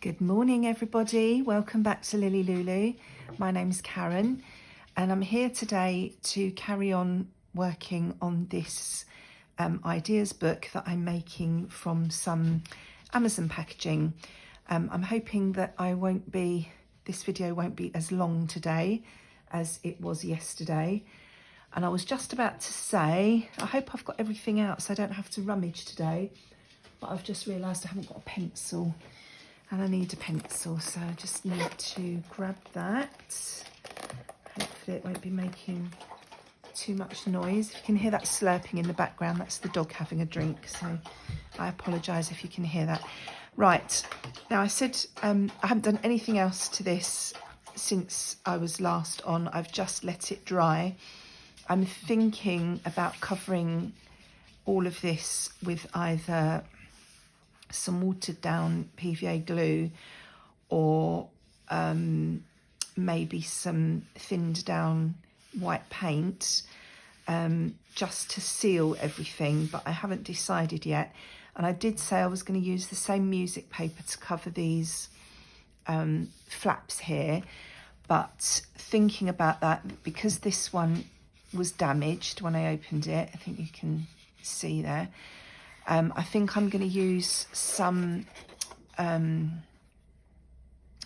Good morning, everybody. Welcome back to Lily Lulu. My name's Karen, and I'm here today to carry on working on this ideas book that I'm making from some Amazon packaging. I'm hoping that this video won't be as long today as it was yesterday. And I was just about to say, I hope I've got everything out so I don't have to rummage today, but I've just realised I haven't got a pencil. And I need a pencil, so I just need to grab that. Hopefully it won't be making too much noise. If you can hear that slurping in the background, that's the dog having a drink, so I apologise if you can hear that. Right, now I said I haven't done anything else to this since I was last on. I've just let it dry. I'm thinking about covering all of this with either some watered down PVA glue or maybe some thinned down white paint just to seal everything, but I haven't decided yet. And I did say I was going to use the same music paper to cover these flaps here, but thinking about that, because this one was damaged when I opened it, I think you can see there, I think I'm going to use some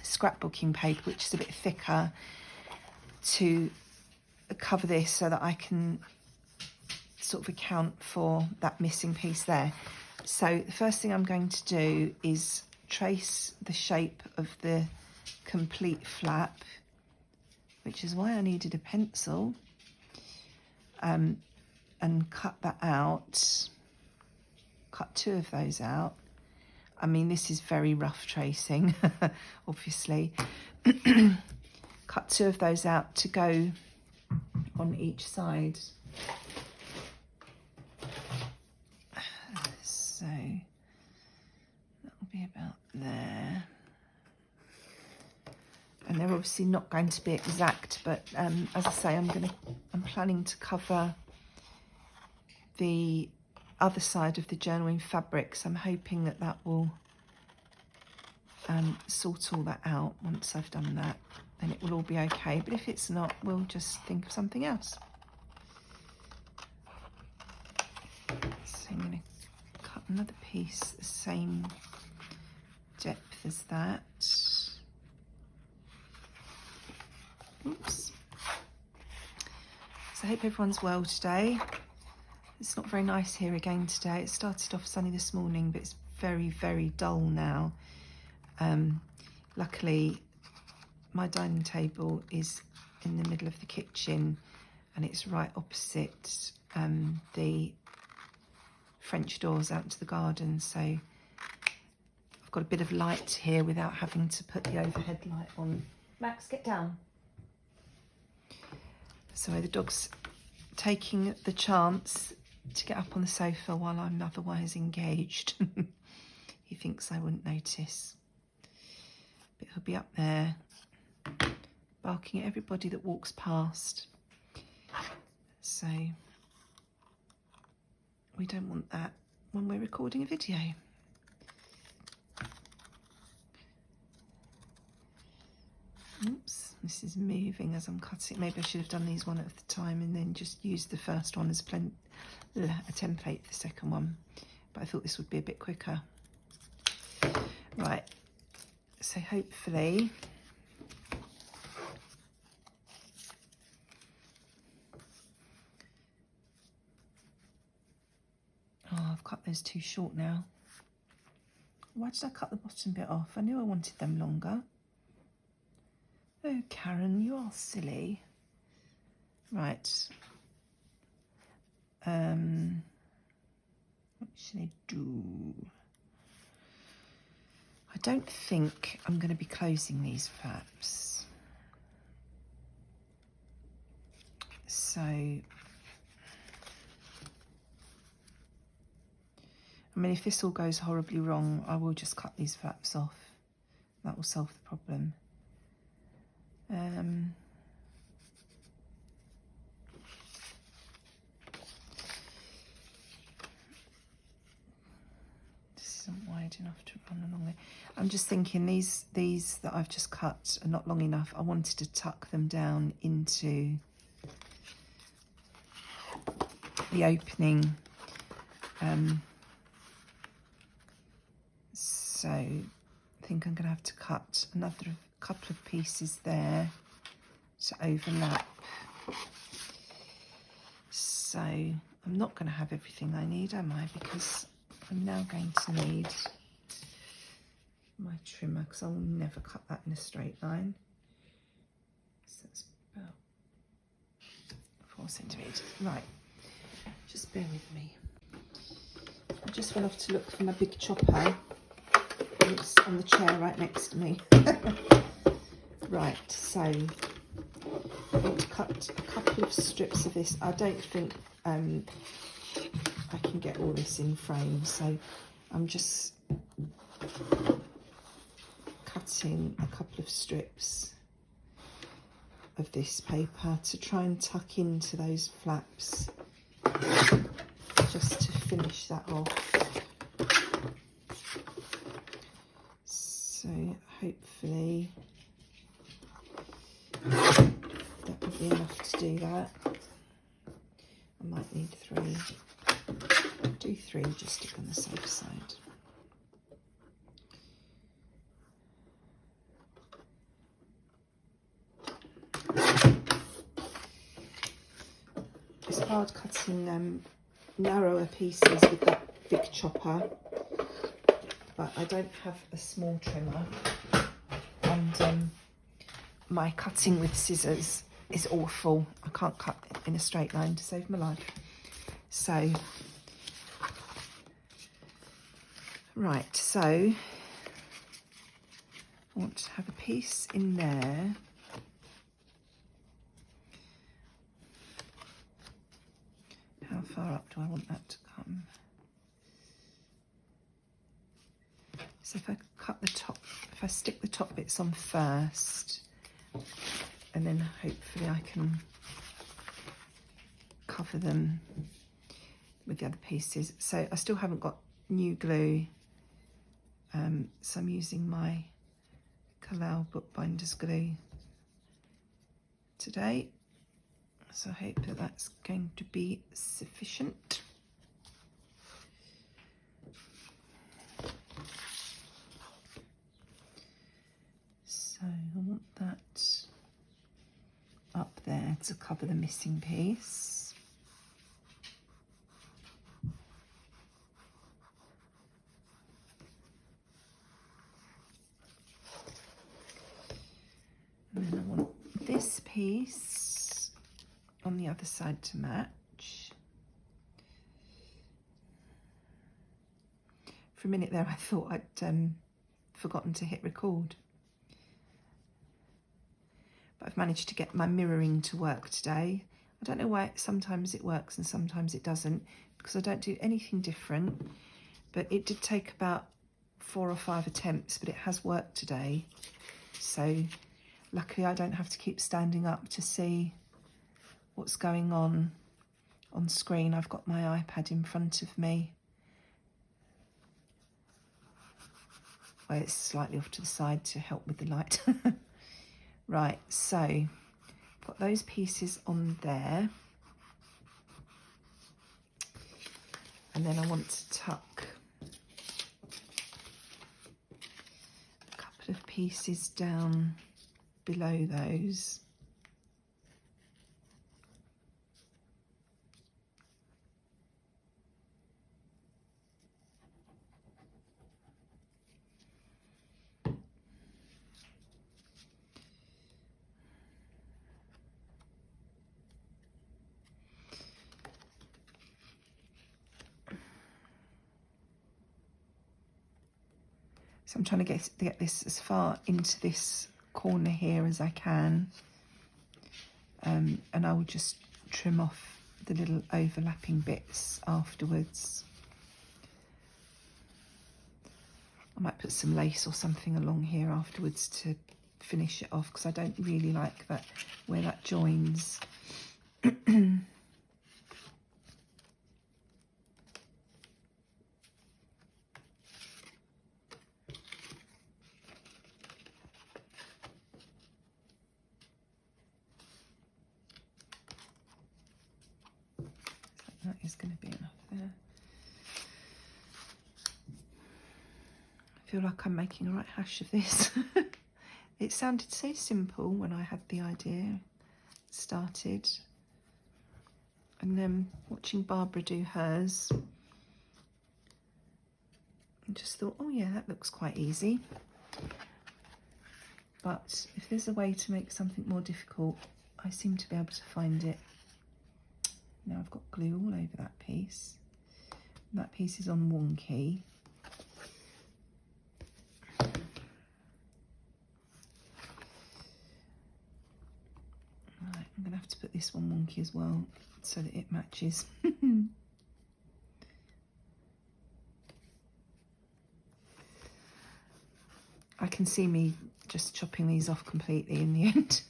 scrapbooking paper, which is a bit thicker, to cover this so that I can sort of account for that missing piece there. So the first thing I'm going to do is trace the shape of the complete flap, which is why I needed a pencil, and cut that out. Cut two of those out. I mean, this is very rough tracing, obviously. Cut two of those out to go on each side. So that'll be about there. And they're obviously not going to be exact, but as I say, I'm planning to cover the other side of the journaling fabric, so I'm hoping that that will sort all that out. Once I've done that, then it will all be okay, but if it's not, we'll just think of something else. So I'm going to cut another piece the same depth as that. Oops. So I hope everyone's well today. It's not very nice here again today. It started off sunny this morning, but it's very, very dull now. Luckily, my dining table is in the middle of the kitchen and it's right opposite the French doors out to the garden. So I've got a bit of light here without having to put the overhead light on. Max, get down. So the dog's taking the chance to get up on the sofa while I'm otherwise engaged. He thinks I wouldn't notice. But he'll be up there barking at everybody that walks past. So we don't want that when we're recording a video. Oops, this is moving as I'm cutting. Maybe I should have done these one at a time and then just used the first one as a template for the second one, but I thought this would be a bit quicker. Right, so hopefully I've cut those too short now. Why did I cut the bottom bit off? I knew I wanted them longer. Oh, Karen, you are silly. Right. What should I do? I don't think I'm going to be closing these flaps. So, I mean, if this all goes horribly wrong, I will just cut these flaps off. That will solve the problem. This isn't wide wide enough to run along there. I'm just thinking these that I've just cut are not long enough. I wanted to tuck them down into the opening. So I think I'm going to have to cut another couple of pieces there to overlap. So I'm not going to have everything I need, am I? Because I'm now going to need my trimmer, because I will never cut that in a straight line. So that's about 4 centimetres. Right, just bear with me. I just went off to look for my big chopper. It's on the chair right next to me. Right, so I'm going to cut a couple of strips of this. I don't think I can get all this in frame, so I'm just cutting a couple of strips of this paper to try and tuck into those flaps, just to finish that off. So hopefully that will be enough to do that. I might need 3. I'll do 3 just to be on the safe side. It's hard cutting narrower pieces with that big chopper, but I don't have a small trimmer, and my cutting with scissors is awful. I can't cut in a straight line to save my life. So, right, so I want to have a piece in there. How far up do I want that to come? So if I cut the top, if I stick the top bits on first, and then hopefully I can cover them with the other pieces. So I still haven't got new glue, so I'm using my Camellia bookbinders glue today. So I hope that that's going to be sufficient. So I want that up there to cover the missing piece. And then I want this piece on the other side to match. For a minute there I thought I'd forgotten to hit record. But I've managed to get my mirroring to work today. I don't know why sometimes it works and sometimes it doesn't, because I don't do anything different, but it did take about 4 or 5 attempts, but it has worked today. So luckily I don't have to keep standing up to see what's going on screen. I've got my iPad in front of me. Well, it's slightly off to the side to help with the light. Right, so put those pieces on there, and then I want to tuck a couple of pieces down below those. So I'm trying to get this as far into this corner here as I can, and I will just trim off the little overlapping bits afterwards. I might put some lace or something along here afterwards to finish it off, because I don't really like that where that joins. there's going to be enough there. I feel like I'm making a right hash of this. It sounded so simple when I had the idea started. And then watching Barbara do hers, I just thought, oh yeah, that looks quite easy. But if there's a way to make something more difficult, I seem to be able to find it. Now I've got glue all over that piece. That piece is on wonky. Right, I'm going to have to put this one wonky as well so that it matches. I can see me just chopping these off completely in the end.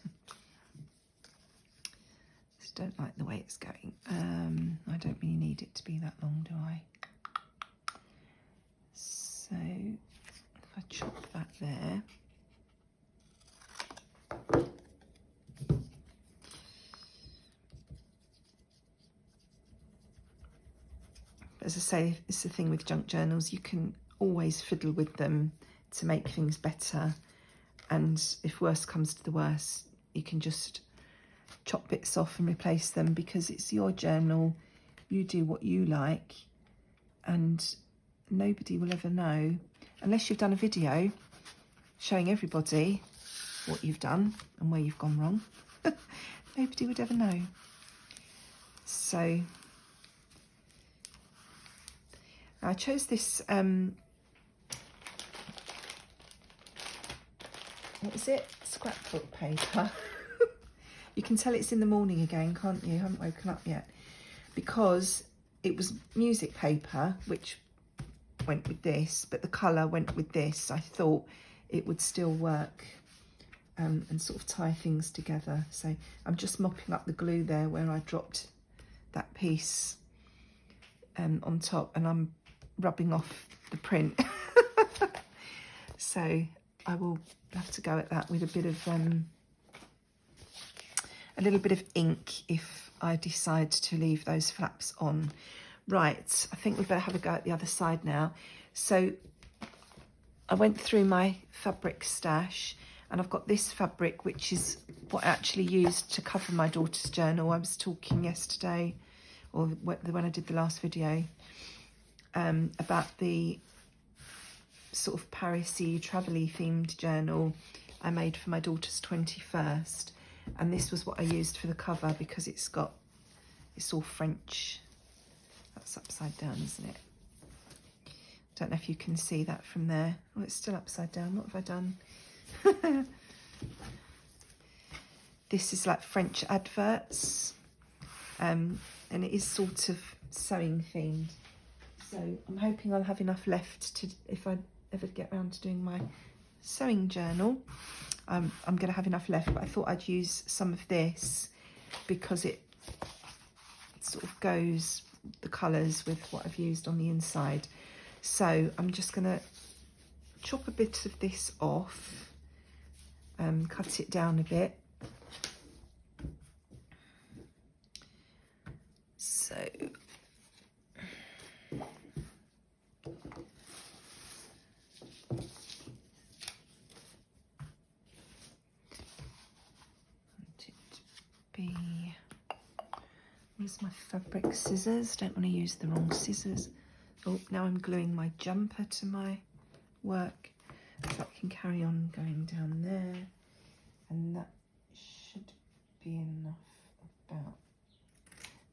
Just don't like the way it's going. I don't really need it to be that long, do I? So if I chop that there. As I say, it's the thing with junk journals, you can always fiddle with them to make things better, and if worse comes to the worst, you can just chop bits off and replace them, because it's your journal, you do what you like, and nobody will ever know, unless you've done a video showing everybody what you've done and where you've gone wrong. Nobody would ever know. So I chose this what is it? Scrapbook paper. You can tell it's in the morning again, can't you? I haven't woken up yet. Because it was music paper, which went with this, but the colour went with this. I thought it would still work and sort of tie things together. So I'm just mopping up the glue there where I dropped that piece on top, and I'm rubbing off the print. So I will have to go at that with a little bit of ink if I decide to leave those flaps on. Right, I think we better have a go at the other side now. So I went through my fabric stash, and I've got this fabric, which is what I actually used to cover my daughter's journal. I was talking yesterday, or when I did the last video, about the sort of Paris-y, travel-y themed journal I made for my daughter's 21st, and this was what I used for the cover, because it's all French. That's upside down, isn't it? Don't know if you can see that from there. Oh, it's still upside down. What have I done? This is like French adverts, and it is sort of sewing themed. So I'm hoping I'll have enough left to, if I ever get around to doing my sewing journal, I'm going to have enough left, but I thought I'd use some of this because it sort of goes, the colours, with what I've used on the inside. So I'm just going to chop a bit of this off, cut it down a bit. So where's my fabric scissors? Don't want to use the wrong scissors. Oh, now I'm gluing my jumper to my work, so I can carry on going down there, and that should be enough about.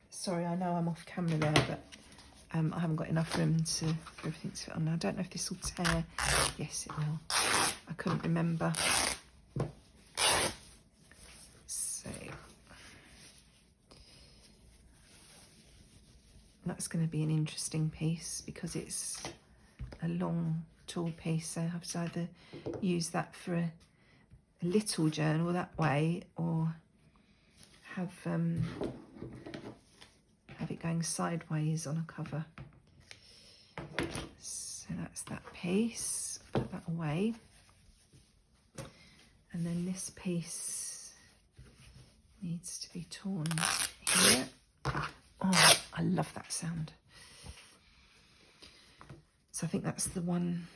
Sorry, I know I'm off camera there, but I haven't got enough room for everything to fit on. I don't know if this will tear. Yes, it will. I couldn't remember. So that's going to be an interesting piece because it's a long, tall piece. So I have to either use that for a little journal that way, or have it going sideways on a cover. So that's that piece. Put that away. And then this piece needs to be torn here. Oh, I love that sound. So I think that's the one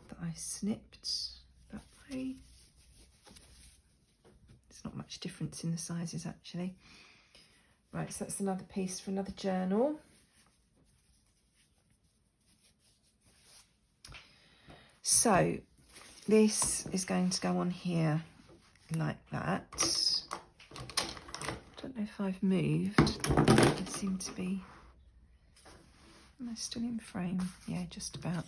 that I snipped that way. There's not much difference in the sizes actually. Right, so that's another piece for another journal. So this is going to go on here like that. I don't know if I've moved. I seem to be. Am I still in frame? Yeah, just about.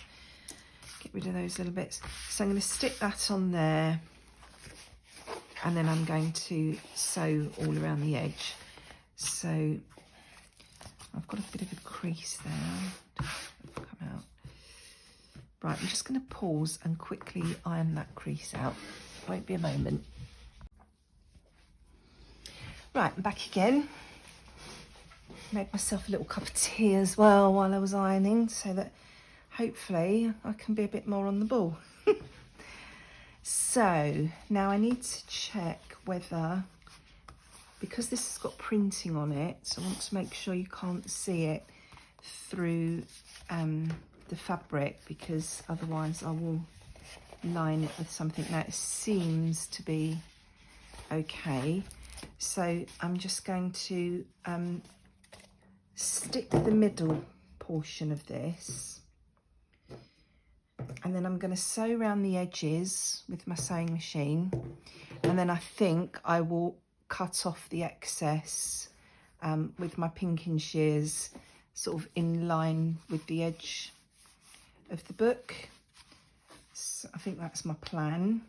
Get rid of those little bits. So I'm going to stick that on there, and then I'm going to sew all around the edge. So I've got a bit of a crease there. Come out. Right, I'm just going to pause and quickly iron that crease out. Won't be a moment. Right, I'm back again. Made myself a little cup of tea as well while I was ironing, so that hopefully I can be a bit more on the ball. So now I need to check whether, because this has got printing on it, I want to make sure you can't see it through the fabric, because otherwise I will line it with something. Now it seems to be okay, so I'm just going to stick the middle portion of this, and then I'm going to sew around the edges with my sewing machine, and then I think I will cut off the excess with my pinking shears, sort of in line with the edge of the book. So I think that's my plan.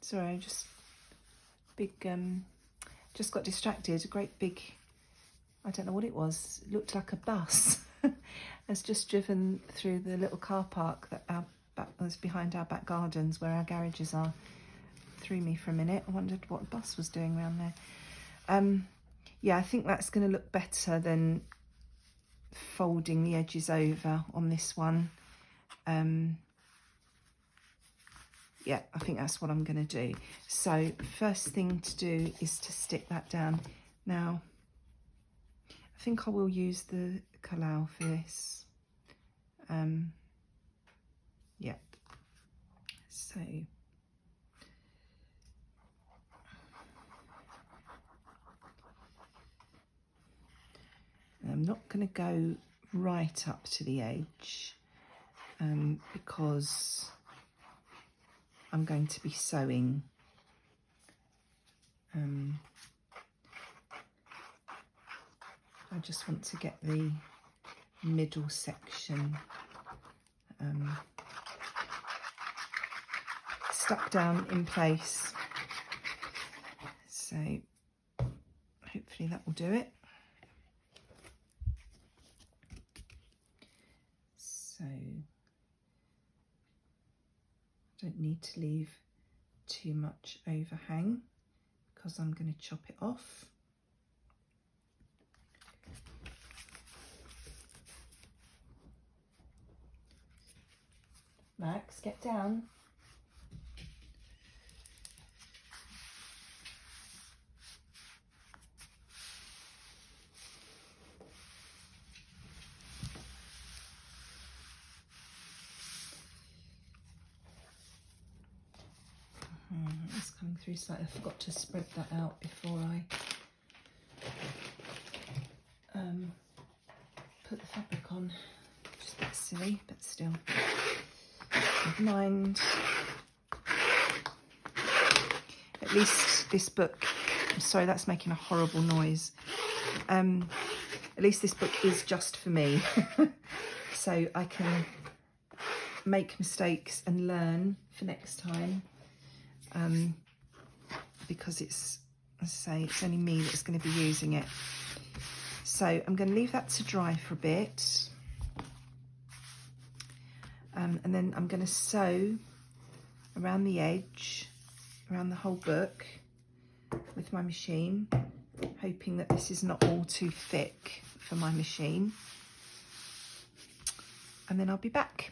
Sorry, just big, just got distracted. A great big, I don't know what it was. It looked like a bus has just driven through the little car park that was behind our back gardens where our garages are. Threw me for a minute. I wondered what a bus was doing around there. Yeah, I think that's going to look better than folding the edges over on this one. Yeah, I think that's what I'm going to do. So first thing to do is to stick that down. Now, I think I will use the Camellia for this. Yeah. So I'm not going to go right up to the edge because I'm going to be sewing. I just want to get the middle section stuck down in place. So hopefully that will do it. So I don't need to leave too much overhang because I'm going to chop it off. Max, get down. It's coming through slightly. I forgot to spread that out before I put the fabric on. Just a bit silly, but still. Never mind. At least this book, I'm sorry, that's making a horrible noise. At least this book is just for me. So I can make mistakes and learn for next time. Because it's, as I say, it's only me that's going to be using it. So I'm going to leave that to dry for a bit. And then I'm going to sew around the edge, around the whole book with my machine, hoping that this is not all too thick for my machine. And then I'll be back.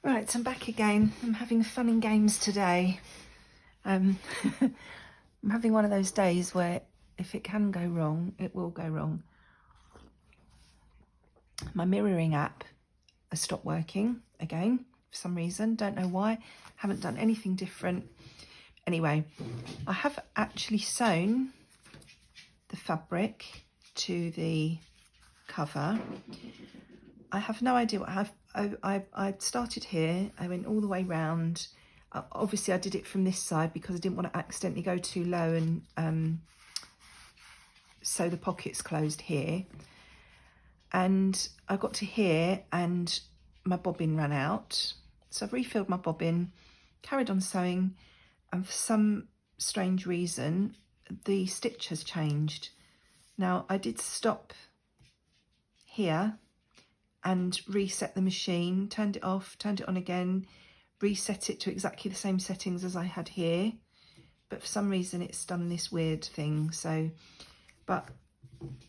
Right, so I'm back again. I'm having fun and games today. I'm having one of those days where if it can go wrong, it will go wrong. My mirroring app has stopped working again for some reason. Don't know why. Haven't done anything different. Anyway, I have actually sewn the fabric to the cover. I have no idea what I started here. I went all the way round. Obviously I did it from this side because I didn't want to accidentally go too low and sew the pockets closed here. And I got to here and my bobbin ran out. So I've refilled my bobbin, carried on sewing, and for some strange reason, the stitch has changed. Now I did stop here and reset the machine, turned it off, turned it on again, reset it to exactly the same settings as I had here, but for some reason it's done this weird thing. So, but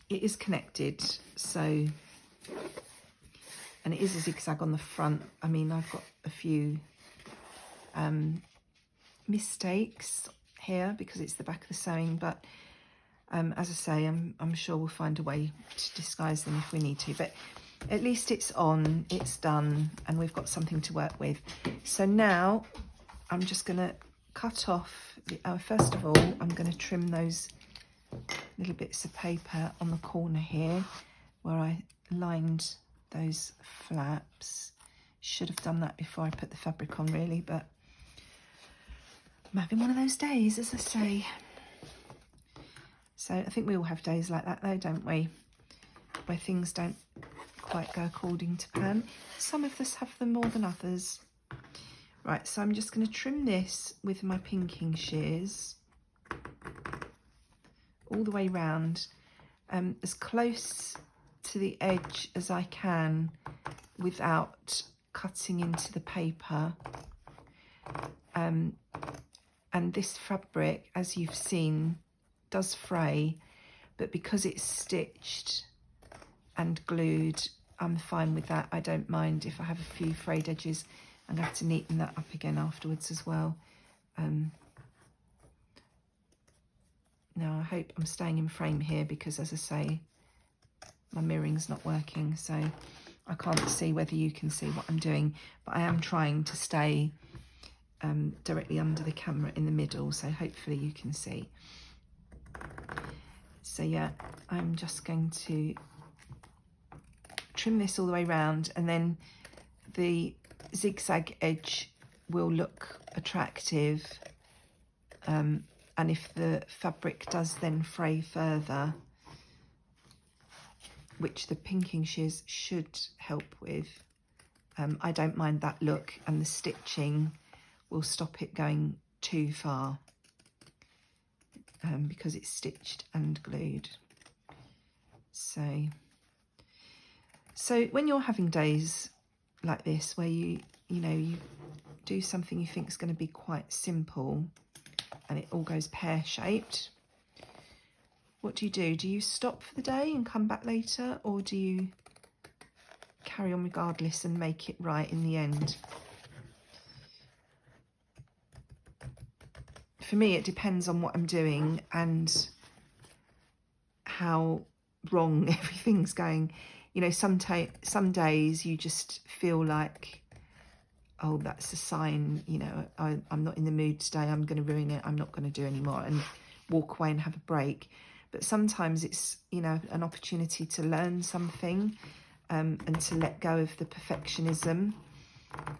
it is connected, so, and it is a zigzag on the front. I mean, I've got a few mistakes here because it's the back of the sewing, but as I say, I'm sure we'll find a way to disguise them if we need to, but at least it's on, it's done, and we've got something to work with. So now I'm just going to cut off, first of all, I'm going to trim those little bits of paper on the corner here where I lined those flaps. Should have done that before I put the fabric on really, but I'm having one of those days, as I say. So I think we all have days like that though, don't we? Where things don't quite go according to plan. Some of us have them more than others. Right, so I'm just going to trim this with my pinking shears all the way round, as close to the edge as I can without cutting into the paper. And this fabric, as you've seen, does fray, but because it's stitched and glued, I'm fine with that. I don't mind if I have a few frayed edges. I'm going to have to neaten that up again afterwards as well. Now I hope I'm staying in frame here because, as I say, my mirroring's not working, so I can't see whether you can see what I'm doing, but I am trying to stay directly under the camera in the middle, so hopefully you can see. So yeah, I'm just going to trim this all the way around, and then the zigzag edge will look attractive, and if the fabric does then fray further, which the pinking shears should help with, I don't mind that look, and the stitching will stop it going too far because it's stitched and glued. So when you're having days like this where you do something you think is going to be quite simple and it all goes pear-shaped, what do? Do you stop for the day and come back later, or do you carry on regardless and make it right in the end? For me, it depends on what I'm doing and how wrong everything's going. You know, some days you just feel like, oh, that's a sign, you know, I'm not in the mood today, I'm going to ruin it, I'm not going to do any more, and walk away and have a break. But sometimes it's, you know, an opportunity to learn something, and to let go of the perfectionism,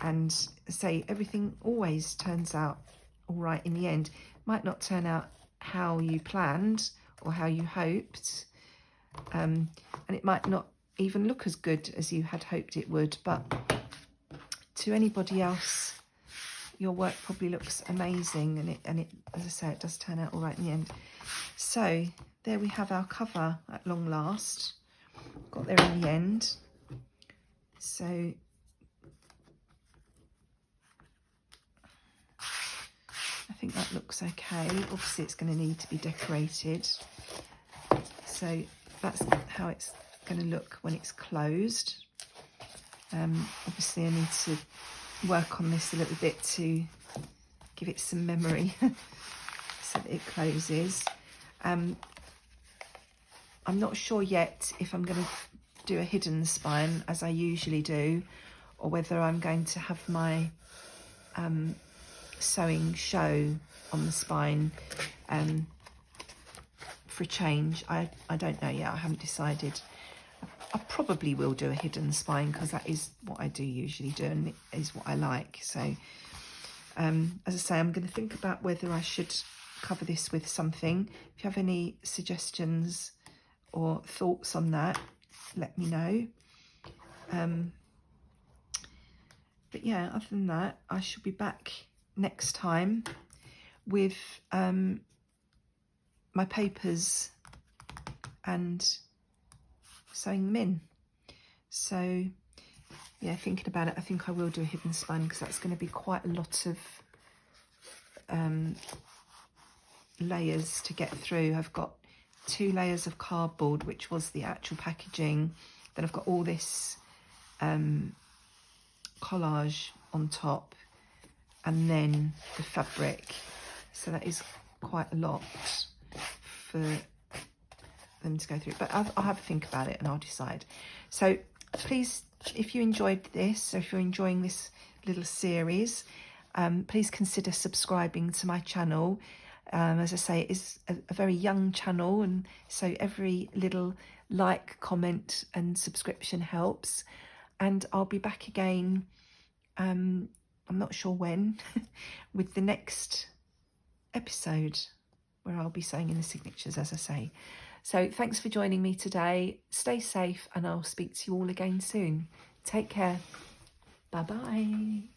and say everything always turns out all right in the end. Might not turn out how you planned or how you hoped, and it might not even look as good as you had hoped it would, but to anybody else your work probably looks amazing, and it as I say, it does turn out all right in the end. So there we have our cover at long last. Got there in the end. So I think that looks okay. Obviously it's going to need to be decorated, so that's how it's going to look when it's closed. Obviously I need to work on this a little bit to give it some memory so that it closes. I'm not sure yet if I'm going to do a hidden spine as I usually do, or whether I'm going to have my sewing show on the spine for a change. I don't know yet. I haven't decided. I probably will do a hidden spine because that is what I do usually do and it is what I like. So as I say, I'm going to think about whether I should cover this with something. If you have any suggestions or thoughts on that, let me know. But yeah, other than that, I shall be back next time with my papers and sewing them in. So yeah, thinking about it, I think I will do a hidden spine because that's going to be quite a lot of layers to get through. I've got 2 layers of cardboard, which was the actual packaging. Then I've got all this collage on top, and then the fabric. So that is quite a lot for them to go through. But I'll have a think about it and I'll decide. So please, if you enjoyed this, or if you're enjoying this little series, please consider subscribing to my channel. As I say, it is a very young channel, and so every little like, comment and subscription helps. And I'll be back again, I'm not sure when, with the next episode where I'll be sewing in the signatures, as I say. So thanks for joining me today. Stay safe and I'll speak to you all again soon. Take care. Bye-bye.